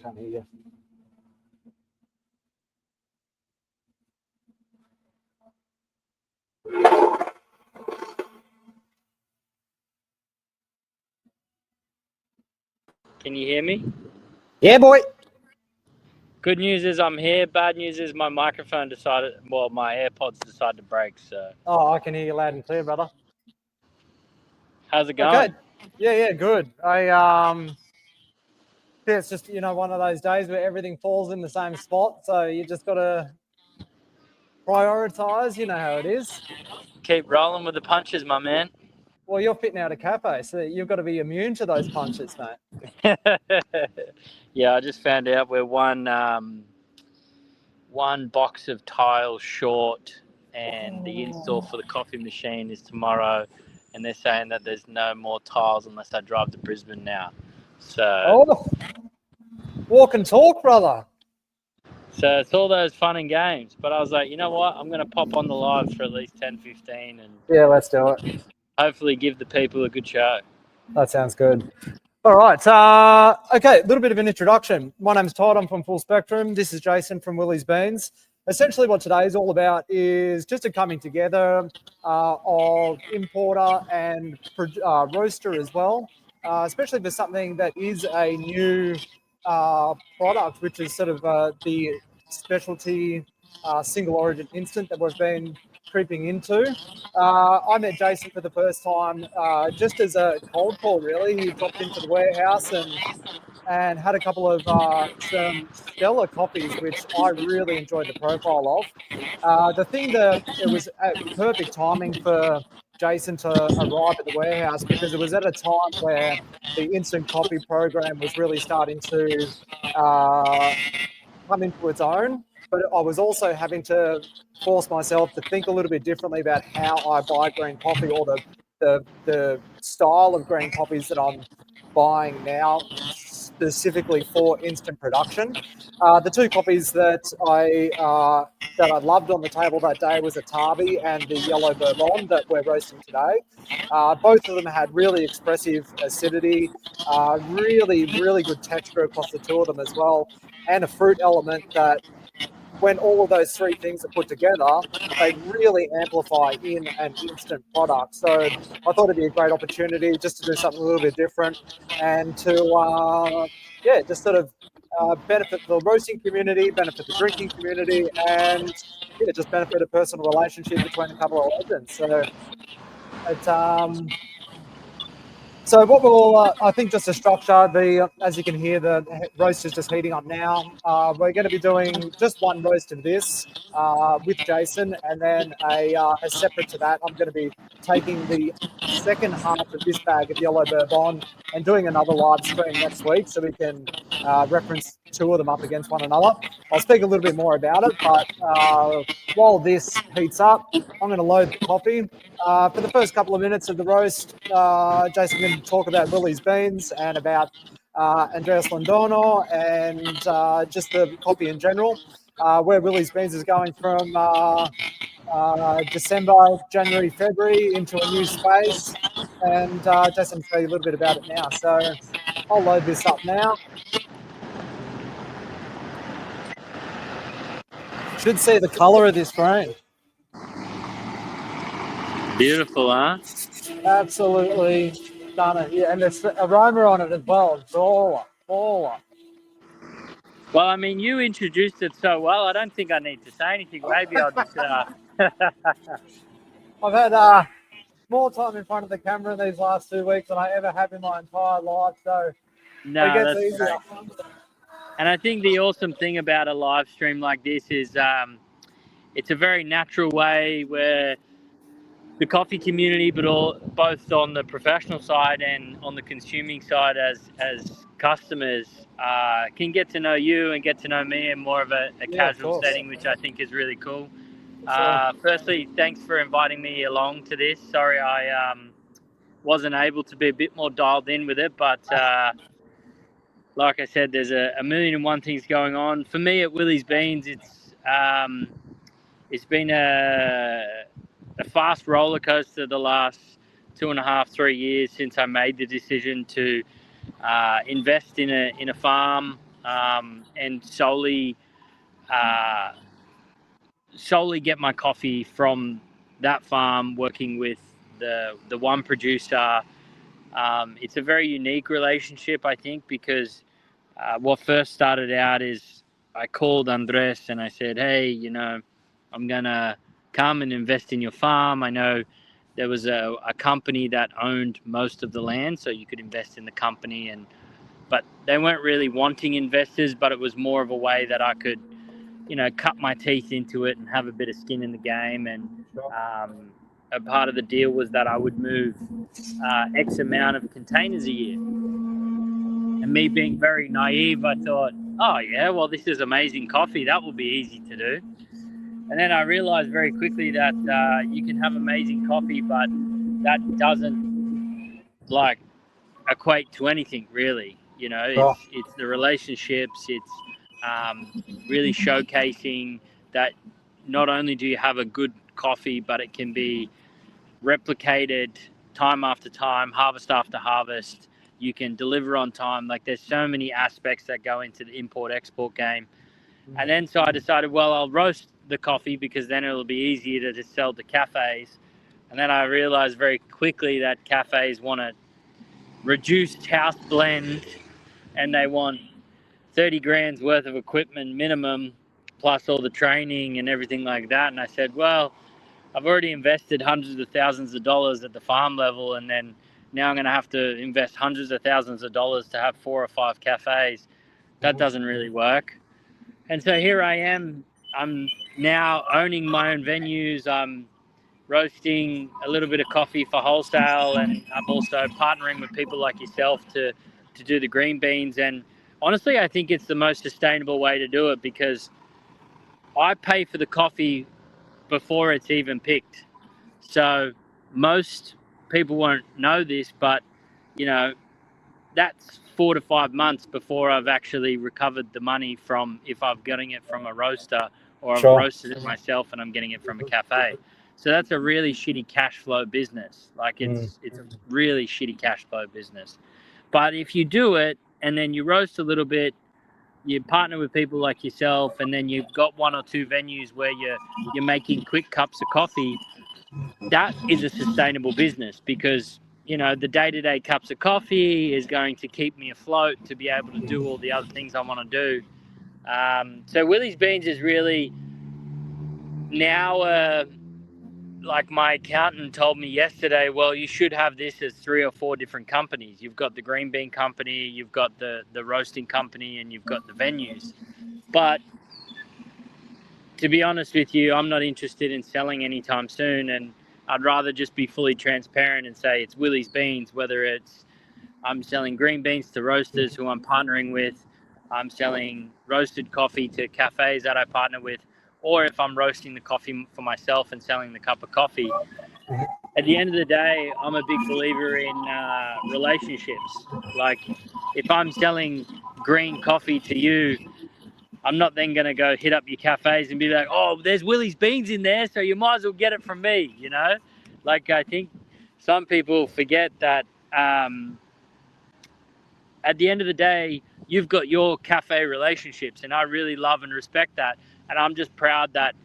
Can't hear you. Can you hear me? Yeah, boy. Good news is I'm here. Bad news is my microphone my AirPods decided to break. So. Oh, I can hear you loud and clear, brother. How's it going? Okay. Yeah, good. It's just, one of those days where everything falls in the same spot. So you just got to prioritize. You know how it is. Keep rolling with the punches, my man. Well, you're fitting out a cafe, so you've got to be immune to those punches, mate. Yeah, I just found out we're one box of tiles short, and the install for the coffee machine is tomorrow, and they're saying that there's no more tiles unless I drive to Brisbane now. So, walk and talk, brother. So it's all those fun and games. But I was like, you know what? I'm going to pop on the live for at least 10, 15 and yeah, let's do it. Hopefully give the people a good show. That sounds good. All right. Okay, a little bit of an introduction. My name's Todd. I'm from Full Spectrum. This is Jason from Willy's Beans. Essentially what today is all about is just a coming together of importer and roaster as well, especially for something that is a new product, which is sort of the specialty single origin instant that we've been creeping into. I met Jason for the first time just as a cold call, really. He dropped into the warehouse and had a couple of some stellar coffees, which I really enjoyed the profile of. The thing that it was perfect timing for Jason to arrive at the warehouse because it was at a time where the instant coffee program was really starting to come into its own. But I was also having to force myself to think a little bit differently about how I buy green coffee or the style of green coffees that I'm buying now specifically for instant production. The two coffees that I loved on the table that day was a Tabi and the Yellow Bourbon that we're roasting today. Both of them had really expressive acidity, really good texture across the two of them as well, and a fruit element that when all of those three things are put together, they really amplify in an instant product. So I thought it'd be a great opportunity just to do something a little bit different and to, just sort of benefit the roasting community, benefit the drinking community, and just benefit a personal relationship between a couple of legends. So it's So what we'll, I think just to structure, as you can hear, the roast is just heating up now. We're going to be doing just one roast of this with Jason, and then a separate to that, I'm going to be taking the second half of this bag of Yellow Bourbon and doing another live stream next week so we can reference two of them up against one another. I'll speak a little bit more about it, but while this heats up, I'm going to load the coffee. For the first couple of minutes of the roast, Jason can talk about Willy's Beans and about Andreas Londono and just the coffee in general, where Willy's Beans is going from December, January, February into a new space. And Jason will tell you a little bit about it now. So I'll load this up now. Should see the color of this grain. Beautiful, huh? Absolutely stunning. Yeah, and there's aroma on it as well. Baller. Well, I mean, you introduced it so well. I don't think I need to say anything. Maybe I'll just... I've had more time in front of the camera in these last 2 weeks than I ever have in my entire life. So it gets easier. Great. And I think the awesome thing about a live stream like this is it's a very natural way where the coffee community, but both on the professional side and on the consuming side as customers, can get to know you and get to know me in more of a casual setting, which I think is really cool. Sure. Firstly, thanks for inviting me along to this. Sorry I wasn't able to be a bit more dialed in with it, but like I said, there's a million and one things going on. For me at Willy's Beans, it's been a fast roller coaster the last 2.5, 3 years since I made the decision to invest in a farm and solely get my coffee from that farm, working with the one producer. It's a very unique relationship, I think, because what first started out is I called Andres and I said, hey, I'm going to come and invest in your farm. I know there was a company that owned most of the land, so you could invest in the company, but they weren't really wanting investors, but it was more of a way that I could, cut my teeth into it and have a bit of skin in the game. And a part of the deal was that I would move X amount of containers a year. And me being very naive, I thought, oh yeah, well, this is amazing coffee. That will be easy to do. And then I realized very quickly that you can have amazing coffee, but that doesn't equate to anything really. It's the relationships. It's really showcasing that not only do you have a good coffee, but it can be replicated time after time, harvest after harvest. You can deliver on time. Like, there's so many aspects that go into the import-export game. And then so I decided, well, I'll roast the coffee because then it'll be easier to just sell to cafes. And then I realized very quickly that cafes want a reduced house blend and they want 30 grand's worth of equipment minimum, plus all the training and everything like that. And I said, well, I've already invested hundreds of thousands of dollars at the farm level, and then now I'm going to have to invest hundreds of thousands of dollars to have 4 or 5 cafes. That doesn't really work. And so here I am. I'm now owning my own venues. I'm roasting a little bit of coffee for wholesale, and I'm also partnering with people like yourself to do the green beans. And honestly, I think it's the most sustainable way to do it because I pay for the coffee before it's even picked. So most people won't know this, but that's 4 to 5 months before I've actually recovered the money from, if I'm getting it from a roaster or I've roasted it myself and I'm getting it from a cafe. So that's a really shitty cash flow business. Like, it's a really shitty cash flow business. But if you do it and then you roast a little bit, you partner with people like yourself, and then you've got 1 or 2 venues where you're making quick cups of coffee, that is a sustainable business because the day-to-day cups of coffee is going to keep me afloat to be able to do all the other things I want to do. So Willy's Beans is really now like my accountant told me yesterday, well, you should have this as 3 or 4 different companies. You've got the green bean company, you've got the roasting company, and you've got the venues. But to be honest with you, I'm not interested in selling anytime soon, and I'd rather just be fully transparent and say it's Willy's Beans, whether it's I'm selling green beans to roasters who I'm partnering with, I'm selling roasted coffee to cafes that I partner with, or if I'm roasting the coffee for myself and selling the cup of coffee. At the end of the day, I'm a big believer in relationships. Like, if I'm selling green coffee to you, I'm not then going to go hit up your cafes and be like, oh, there's Willy's Beans in there, so you might as well get it from me, Like, I think some people forget that at the end of the day, you've got your cafe relationships, and I really love and respect that. And I'm just proud that,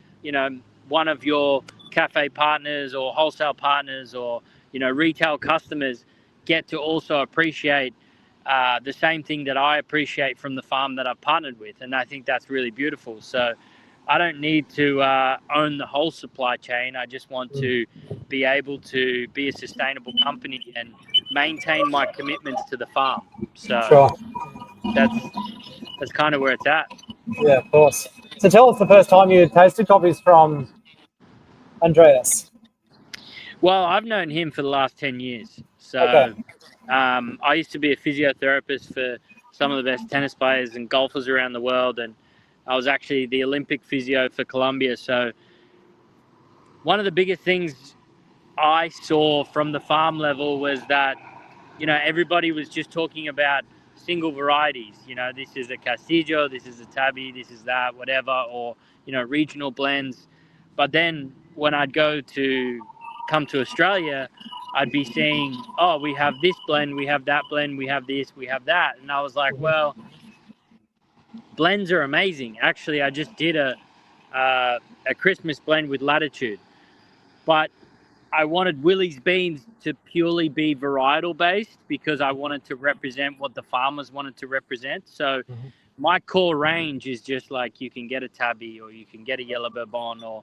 one of your cafe partners or wholesale partners or, retail customers get to also appreciate the same thing that I appreciate from the farm that I've partnered with. And I think that's really beautiful. So I don't need to own the whole supply chain. I just want to be able to be a sustainable company and maintain my commitments to the farm. So that's kind of where it's at. Yeah, of course. So tell us the first time you tasted coffees from Andreas. Well, I've known him for the last 10 years. So I used to be a physiotherapist for some of the best tennis players and golfers around the world. And I was actually the Olympic physio for Colombia. So one of the biggest things I saw from the farm level was that, everybody was just talking about single varieties. You know, this is a Castillo, this is a Tabby, this is that, whatever, or, you know, regional blends. But then when I'd come to Australia, I'd be saying, oh, we have this blend, we have that blend, we have this, we have that. And I was like, well, blends are amazing. Actually, I just did a Christmas blend with Latitude. But I wanted Willy's beans to purely be varietal based because I wanted to represent what the farmers wanted to represent. So my core range is just like, you can get a Tabby, or you can get a Yellow Bourbon, or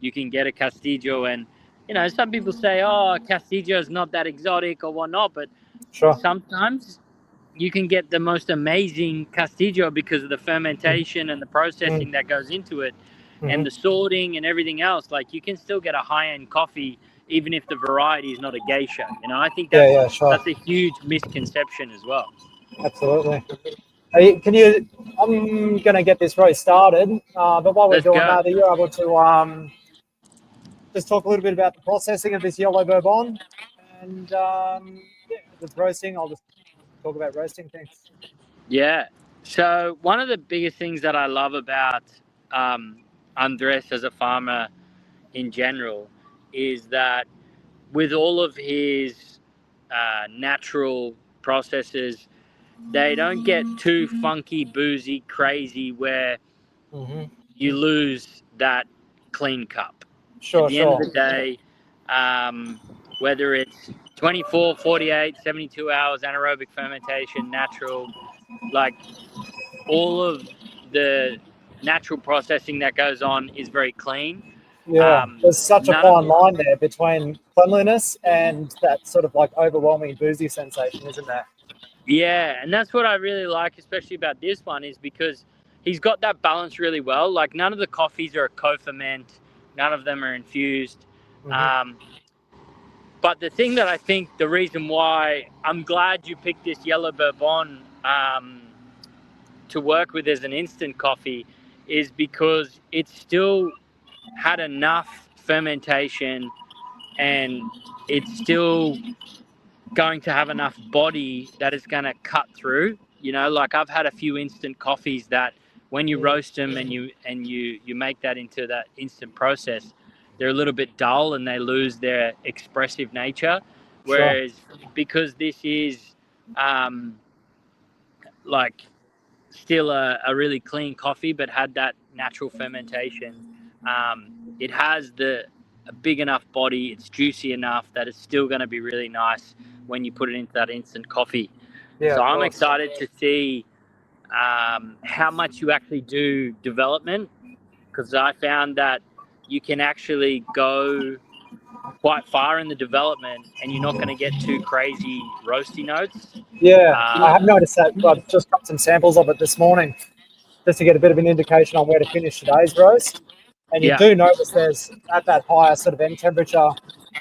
you can get a Castillo. And, you know, some people say, oh, Castillo is not that exotic or whatnot, but sometimes you can get the most amazing Castillo because of the fermentation and the processing that goes into it, and the sorting and everything else. Like, you can still get a high-end coffee even if the variety is not a geisha. You know, I think that's a huge misconception as well. Absolutely. I'm going to get this roast started, but while we're doing that, are you able to just talk a little bit about the processing of this Yellow Bourbon? And with roasting, I'll just talk about roasting things. Yeah. So one of the biggest things that I love about Andres as a farmer in general is that with all of his natural processes, they don't get too funky, boozy, crazy, where you lose that clean cup. At the end of the day, whether it's 24, 48, 72 hours anaerobic fermentation, natural, like all of the natural processing that goes on is very clean. Yeah, there's such a fine line there between cleanliness and that sort of like overwhelming boozy sensation, isn't there? Yeah, and that's what I really like, especially about this one, is because he's got that balance really well. Like, none of the coffees are a co-ferment, none of them are infused. But the thing that I think, the reason why I'm glad you picked this Yellow Bourbon to work with as an instant coffee is because it still had enough fermentation, and it's still going to have enough body that it's going to cut through. You know, like, I've had a few instant coffees that when you roast them and you make that into that instant process, they're a little bit dull and they lose their expressive nature. Whereas because this is like still a really clean coffee but had that natural fermentation, it has a big enough body, it's juicy enough that it's still going to be really nice when you put it into that instant coffee. So I'm excited to see how much you actually do development, because I found that you can actually go quite far in the development and you're not going to get too crazy roasty notes. I have noticed that. I've just got some samples of it this morning just to get a bit of an indication on where to finish today's roast. And you do notice there's at that higher sort of end temperature,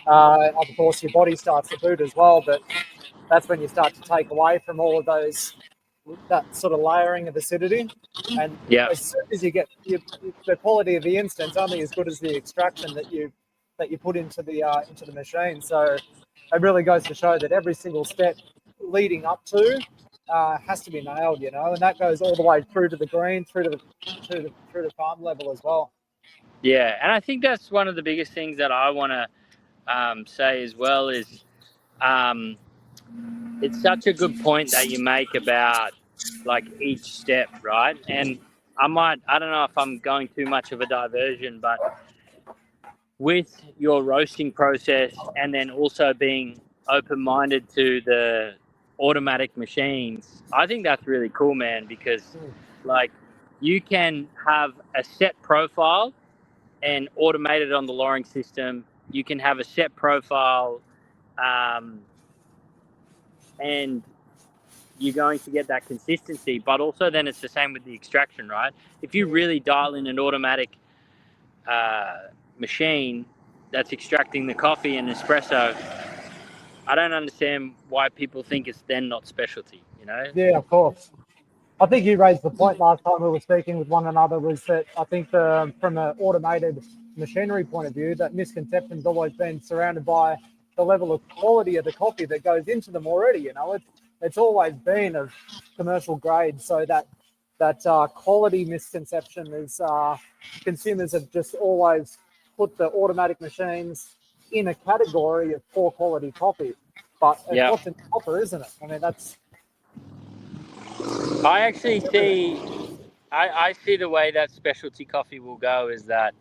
of course, your body starts to boot as well, but that's when you start to take away from all of that sort of layering of acidity. And as soon as you get the quality of the instant's only as good as the extraction that you put into the machine. So it really goes to show that every single step leading up to has to be nailed, you know, and that goes all the way through to the green, through to farm level as well. Yeah, and I think that's one of the biggest things that I want to say as well is it's such a good point that you make about like each step, right? And I don't know if I'm going too much of a diversion, but with your roasting process and then also being open-minded to the automatic machines, I think that's really cool, man, because like you can have a set profile and automate it on the lowering system. You can have a set profile and you're going to get that consistency, but also then it's the same with the extraction, right? If you really dial in an automatic machine that's extracting the coffee and espresso, I don't understand why people think it's then not specialty, you know? Yeah, of course. I think you raised the point last time we were speaking with one another, was that I think from an automated machinery point of view, that misconception's always been surrounded by the level of quality of the coffee that goes into them already. You know, it's always been of commercial grade. So that quality misconception is consumers have just always put the automatic machines in a category of poor quality coffee. But it's Yeah. what's in the copper, isn't it? I mean, that's I actually I see the way that specialty coffee will go is that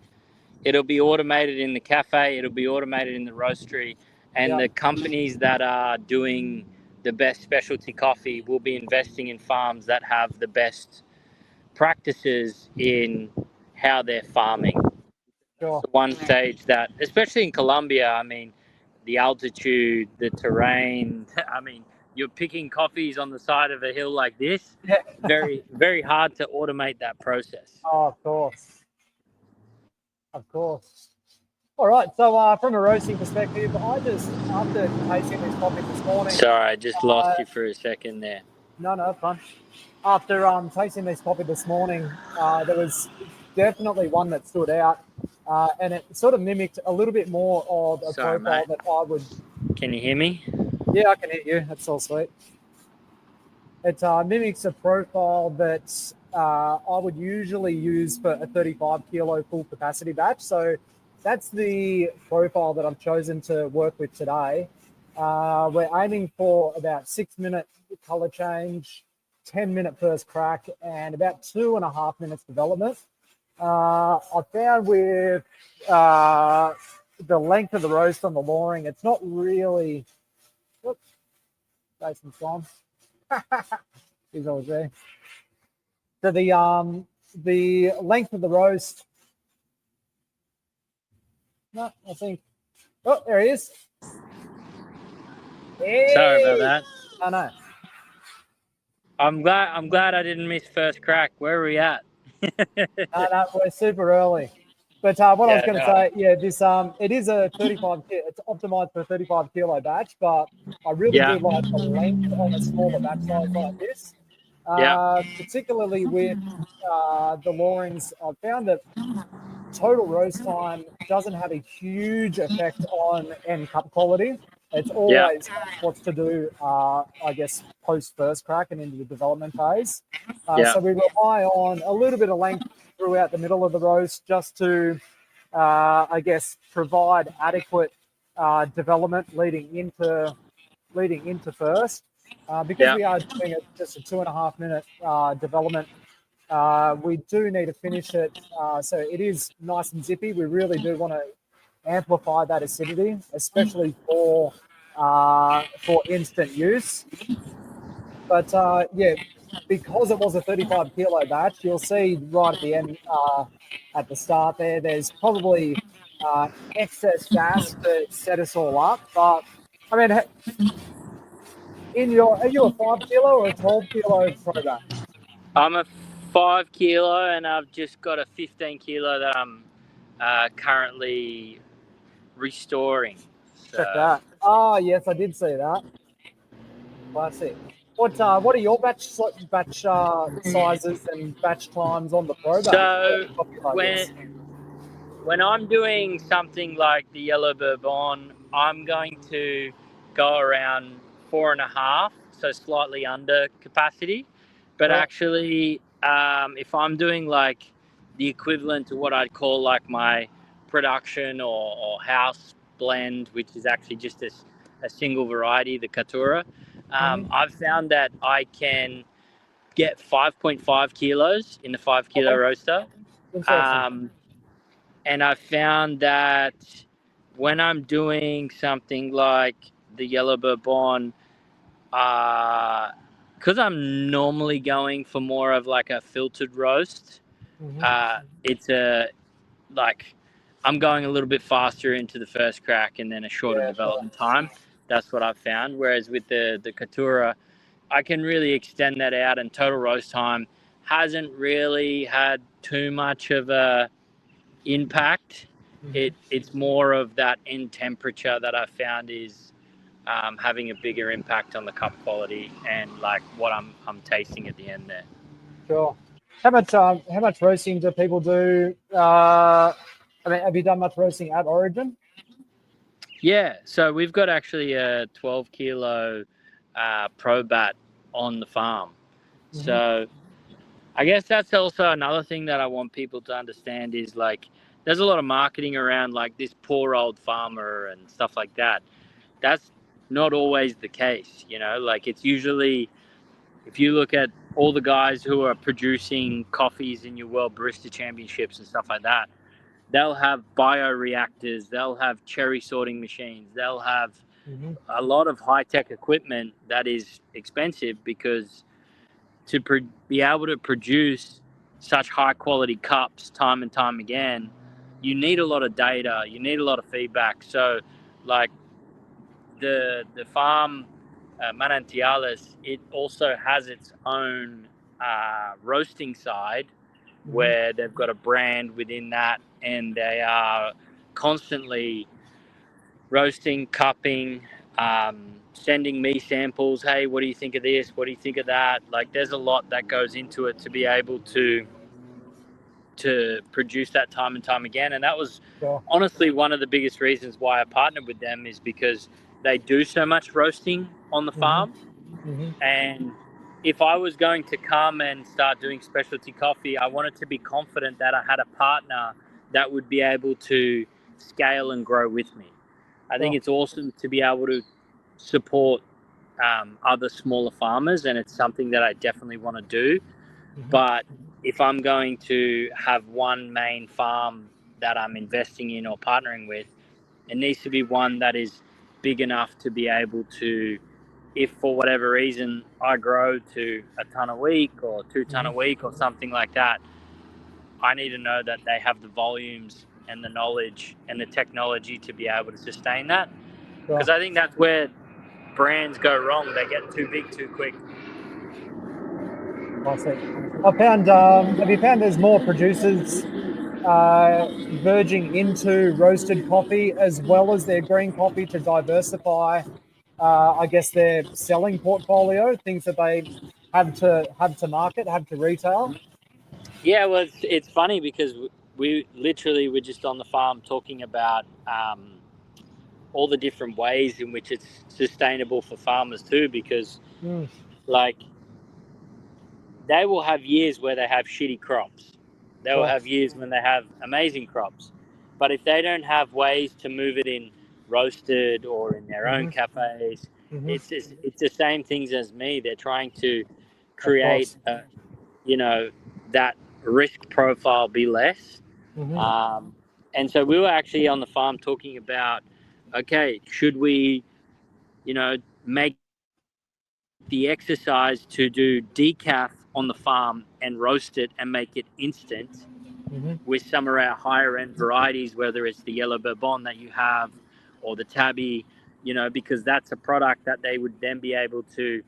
it'll be automated in the cafe, it'll be automated in the roastery, and yeah, the companies that are doing the best specialty coffee will be investing in farms that have the best practices in how they're farming. That's sure. the one stage that, especially in Colombia, I mean, the altitude, the terrain, I mean, you're picking coffees on the side of a hill like this. Yeah. Very, very hard to automate that process. Oh, of course. Of course. All right. So, from a roasting perspective, I just, after tasting this coffee this morning, Sorry, I just uh, lost you for a second there. no, fun. After tasting this coffee this morning, there was definitely one that stood out, and it sort of mimicked a little bit more of a Sorry, profile mate. that I would. Can you hear me? Yeah, I can hear you. That's all sweet. It mimics a profile that I would usually use for a 35 kilo full capacity batch. So that's the profile that I've chosen to work with today. We're aiming for about 6-minute color change, 10-minute first crack, and about 2.5 minutes development. I found with the length of the roast on the loring, it's not really. Whoops, Jason's gone. He's always there. So the length of the roast. No, I think. Oh, there he is. Hey! Sorry about that. I know. I'm glad I didn't miss first crack. Where are we at? No, we're super early. But what I was going to say, yeah, this it is a 35. It's optimized for a 35 kilo batch, but I really Yeah. do like the length on a smaller batch size like this. Yeah. Particularly with the lourings, I've found that total roast time doesn't have a huge effect on end cup quality. It's Yeah. always what's to do, I guess, post first crack and into the development phase. Yeah. So we rely on a little bit of length throughout the middle of the roast just to, I guess, provide adequate development leading into first. Because Yeah. we are doing it just a 2.5 minute development, we do need to finish it. So it is nice and zippy. We really do want to amplify that acidity, especially for instant use. But yeah, because it was a 35 kilo batch, you'll see right at the end, at the start there, there's probably excess gas to set us all up. But I mean, are you a 5 kilo or a 12 kilo pro batch? I'm a 5 kilo, and I've just got a 15 kilo that I'm currently restoring. Check So, that. Oh yes, I did see that. Classic. What are your batch sizes and batch times on the pro batch? so when I'm doing something like the yellow bourbon, I'm going to go around 4.5, so slightly under capacity. But Sure. actually, if I'm doing like the equivalent to what I'd call like my production or house blend, which is actually just a single variety, the Caturra, I've found that I can get 5.5 kilos in the 5 kilo Okay. roaster. Interesting. And I found that when I'm doing something like the yellow bourbon, because I'm normally going for more of like a filtered roast, it's like I'm going a little bit faster into the first crack and then a shorter Yeah, sure. development time. That's what I've found. Whereas with the Caturra, I can really extend that out, and total roast time hasn't really had too much of a impact. It's more of that end temperature that I found is having a bigger impact on the cup quality and like what I'm tasting at the end there. Sure. How much roasting do people do? I mean, have you done much roasting at Origin? Yeah, so we've got actually a 12 kilo probat on the farm. Mhm. So I guess that's also another thing that I want people to understand is like there's a lot of marketing around like this poor old farmer and stuff like that. That's not always the case, you know, like it's usually, if you look at all the guys who are producing coffees in your World Barista Championships and stuff like that, they'll have bioreactors, they'll have cherry sorting machines, they'll have Mhm. a lot of high-tech equipment that is expensive because to be able to produce such high-quality cups time and time again, you need a lot of data, you need a lot of feedback. So, like the farm Manantiales, it also has its own roasting side Mhm. where they've got a brand within that, and they are constantly roasting, cupping, sending me samples. Hey, what do you think of this? What do you think of that? Like, there's a lot that goes into it to be able to produce that time and time again. And that was Sure. honestly one of the biggest reasons why I partnered with them, is because they do so much roasting on the Mhm. farm. Mhm. And if I was going to come and start doing specialty coffee, I wanted to be confident that I had a partner that would be able to scale and grow with me. I think Sure. it's awesome to be able to support other smaller farmers, and it's something that I definitely want to do. Mhm. But if I'm going to have one main farm that I'm investing in or partnering with, it needs to be one that is big enough to be able to, if for whatever reason I grow to a ton a week or 2 ton a Mhm. week or something like that, I need to know that they have the volumes and the knowledge and the technology to be able to sustain that. Because Sure. I think that's where brands go wrong. They get too big too quick. I see. I found. Have you found there's more producers verging into roasted coffee as well as their green coffee to diversify, I guess, their selling portfolio, things that they have to market, have to retail? Yeah, well, it's funny because we literally were just on the farm talking about all the different ways in which it's sustainable for farmers too. Because Mm. like they will have years where they have shitty crops. They will Sure. have years when they have amazing crops. But if they don't have ways to move it in roasted or in their own Hmm. cafes, Hmm. it's the same things as me. They're trying to Of create, course. you know, that risk profile be less. Hmm. Um, and so we were actually on the farm talking about, okay, should we, make the exercise to do decaf on the farm and roast it and make it instant Hmm. with some of our higher end varieties, whether it's the yellow bourbon that you have or the tabby, because that's a product that they would then be able to,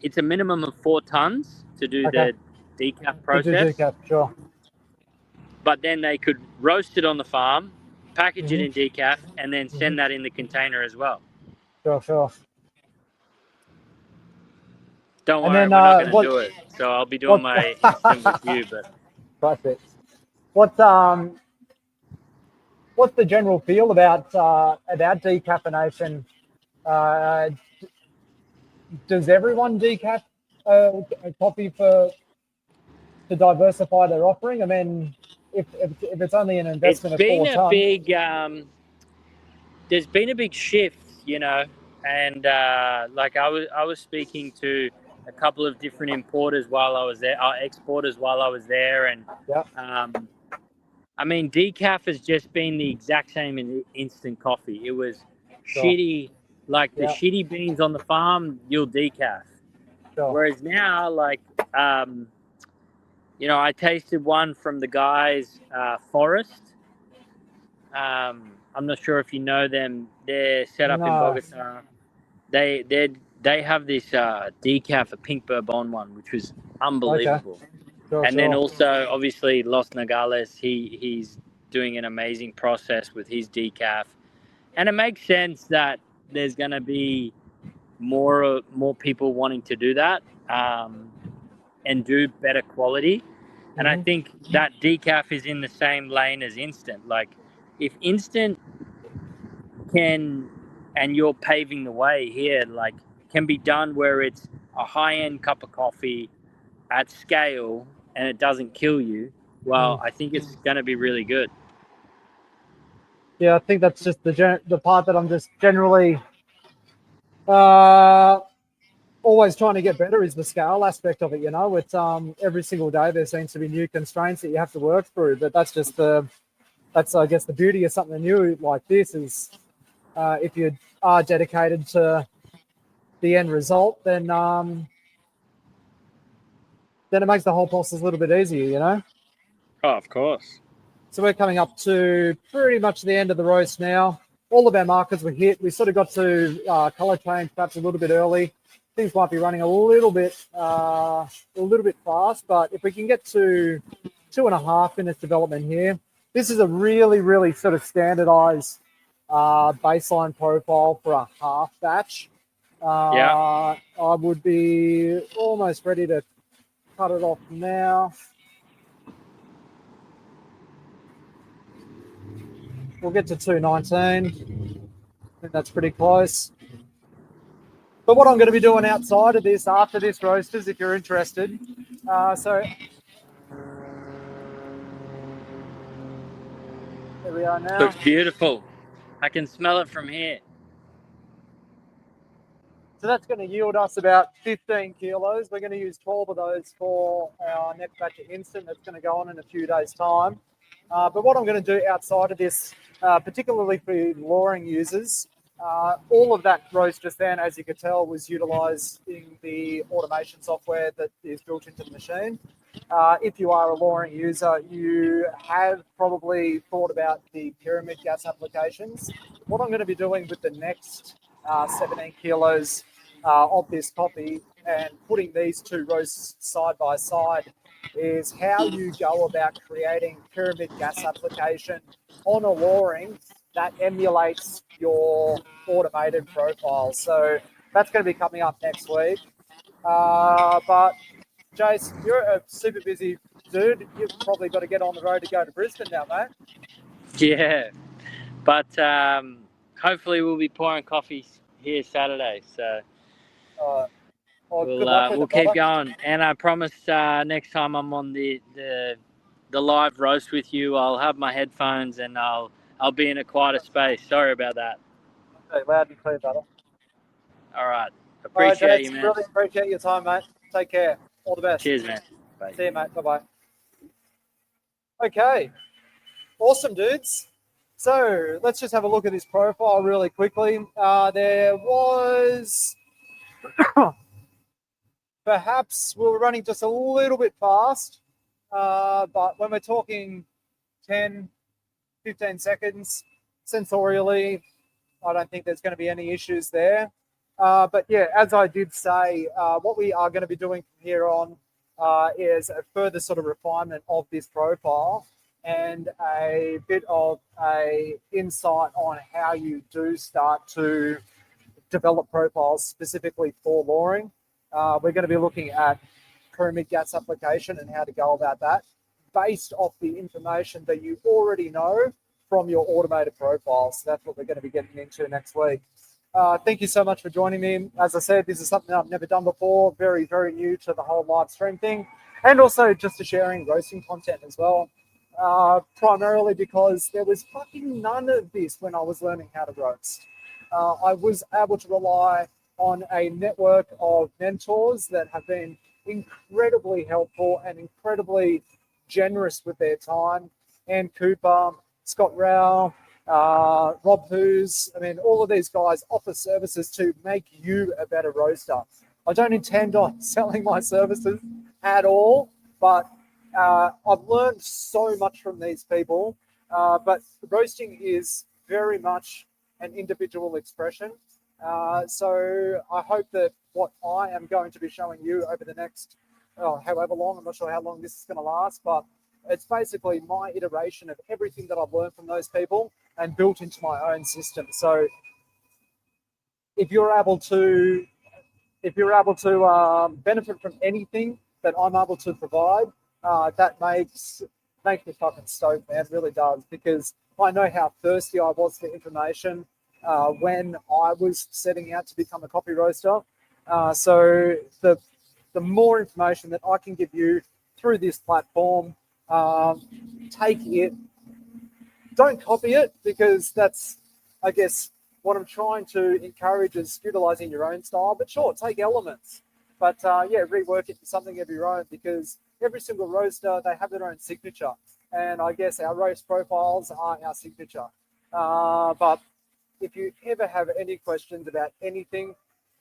it's a minimum of 4 tons to do Okay. the decaf To do process, decaf, sure. but then they could roast it on the farm, package it Hmm. in decaf, and then Hmm. send that in the container as well. Sure, sure. Don't And worry, then we're not going to what? do it. So I'll be doing What? my instant with you, but Perfect. What? What's the general feel about decaffeination? Uh, does everyone decaf a coffee to diversify their offering? I mean, if it's only an it's investment of been 4 tons. there's been a big shift, and like I was speaking to a couple of different importers while I was there, exporters while I was there, and Yeah, um, I mean, decaf has just been the exact same in instant coffee. It was sure. shitty, like the Yeah, shitty beans on the farm, you'll decaf. sure. Whereas now, like, I tasted one from the guys, Forest. I'm not sure if you know them. They're set up in No. Bogota. They have this decaf, a pink bourbon one, which was Okay. unbelievable. Sure, And then sure. also, obviously, Los Nogales. He's doing an amazing process with his decaf, and it makes sense that there's going to be more people wanting to do that, and do better quality. And I Hmm. think that decaf is in the same lane as instant. Like, if instant can, and you're paving the way here, like, can be done where it's a high-end cup of coffee at scale and it doesn't kill you, well, I think it's going to be really good. Yeah, I think that's just the part that I'm just generally always trying to get better is the scale aspect of it. You know, it's every single day there seems to be new constraints that you have to work through. But that's just that's I guess the beauty of something new like this is if you are dedicated to the end result, then it makes the whole process a little bit easier. You know. Oh, of course. So we're coming up to pretty much the end of the roast now. All of our markers were hit. We sort of got to color change perhaps a little bit early. Things might be running a little bit fast, but if we can get to 2.5 minutes development here, this is a really, really sort of standardized baseline profile for a half batch. I would be almost ready to cut it off now. We'll get to 219. I think that's pretty close. But what I'm going to be doing outside of this, after this, roasters, if you're interested, so there we are now. Looks beautiful. I can smell it from here. So that's going to yield us about 15 kilos. We're going to use 12 of those for our next batch of instant. That's going to go on in a few days' time. But what I'm going to do outside of this, particularly for luring users, all of that roast just then, as you could tell, was utilising the automation software that is built into the machine. If you are a luring user, you have probably thought about the pyramid gas applications. What I'm going to be doing with the next 17 kilos of this coffee and putting these two roasts side by side is how you go about creating pyramid gas application on a luring that emulates your automated profile. So that's going to be coming up next week. But Jace, you're a super busy dude. You've probably got to get on the road to go to Brisbane now, mate. Yeah, but hopefully we'll be pouring coffee here Saturday. So we'll keep going. And I promise next time I'm on the live roast with you, I'll have my headphones and I'll be in a quieter space. Sorry about that. Okay, loud and clear, brother. All right. Appreciate you, man. Really appreciate your time, mate. Take care. All the best. Cheers, man. Bye. See you, mate. Bye-bye. Okay. Awesome, dudes. So let's just have a look at his profile really quickly. There was... perhaps we were running just a little bit fast, but when we're talking 10, 15 seconds, sensorially, I don't think there's going to be any issues there. But yeah, as I did say, what we are going to be doing from here on is a further sort of refinement of this profile and a bit of a insight on how you do start to develop profiles specifically for luring. We're going to be looking at pyramid gas application and how to go about that based off the information that you already know from your automated profiles. So that's what we're going to be getting into next week. Thank you so much for joining me. As I said, this is something I've never done before. Very, very new to the whole live stream thing. And also just to sharing roasting content as well. Primarily because there was fucking none of this when I was learning how to roast. I was able to rely on a network of mentors that have been incredibly helpful and incredibly generous with their time. Ann Cooper, Scott Rao, Rob Hoos. I mean, all of these guys offer services to make you a better roaster. I don't intend on selling my services at all, but I've learned so much from these people. But roasting is very much an individual expression. So I hope that what I am going to be showing you over the next, however long, I'm not sure how long this is going to last, but it's basically my iteration of everything that I've learned from those people and built into my own system. So if you're able to benefit from anything that I'm able to provide, that makes me fucking stoked, man. It really does, because I know how thirsty I was for information when I was setting out to become a coffee roaster. So the more information that I can give you through this platform, take it. Don't copy it, because that's, I guess, what I'm trying to encourage is utilizing your own style. But sure, take elements, but rework it to something of your own, because every single roaster, they have their own signature, and I guess our roast profiles are our signature. But if you ever have any questions about anything,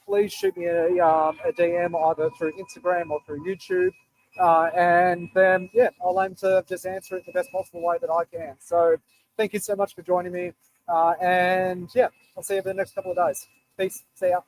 please shoot me a DM either through Instagram or through YouTube. And then, I'll aim to just answer it in the best possible way that I can. So thank you so much for joining me. And I'll see you for the next couple of days. Peace. See ya.